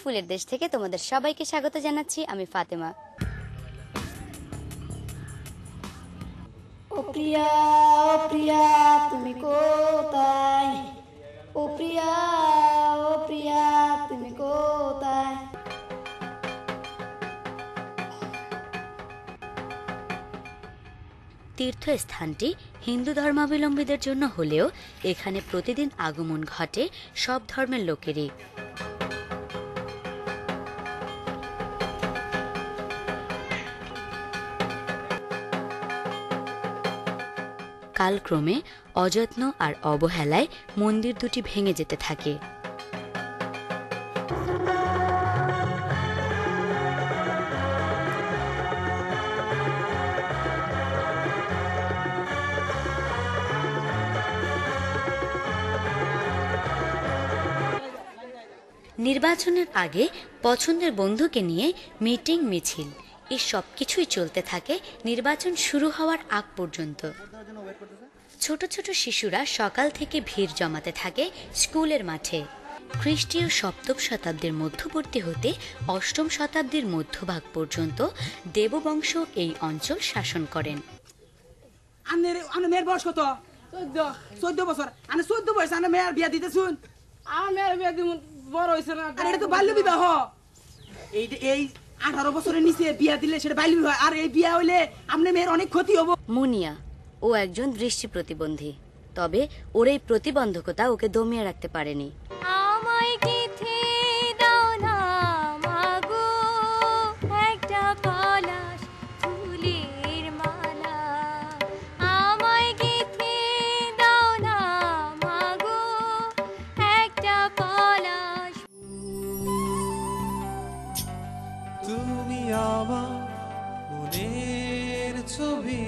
ফুলের দেশ থেকে তোমাদের সবাইকে স্বাগত জানাচ্ছি। আমি ফাতেমা। ও প্রিয়া তুমি কোথায়? ও প্রিয়া তুমি কোথায়? তীর্থস্থানটি হিন্দু ধর্মাবলম্বীদের জন্য হলেও এখানে প্রতিদিন আগমন ঘটে সব ধর্মের লোকেরই। কালক্রমে অযত্ন আর অবহেলায় মন্দির দুটি ভেঙে যেতে থাকে। নির্বাচনের আগে পছন্দের বন্ধুকে নিয়ে মিটিং মিছিল এই সব কিছুই চলতে থাকে নির্বাচন শুরু হওয়ার আগ পর্যন্ত। ছোট ছোট শিশুরা সকাল থেকে ভিড় জমাতে থাকে স্কুলের মাঠে। খ্রিস্টীয় সপ্তম শতাব্দীর মধ্যবর্তী হতে অষ্টম শতাব্দীর মধ্যভাগ পর্যন্ত দেববংশ এই অঞ্চল শাসন করেন। মেয়ের বয়স কত? 14 বছর। 14 বয়স মেয়ের বিয়া দিতে শুন। মেয়ের বিয়া দিব বড় হয়েছে না। এটা তো বাল্য বিবাহ। এই 18 বছরের নিচে বিয়া দিলে সেটা বাল্য বিবাহ। আর এই বিয়া হইলে আপনার মেয়ের অনেক ক্ষতি হবো। মুনিয়া ও একজন দৃষ্টি প্রতিবন্ধী, তবে ওর এই প্রতিবন্ধকতা ওকে দমিয়ে রাখতে পারেনি। তুমি আমার মনের ছবি।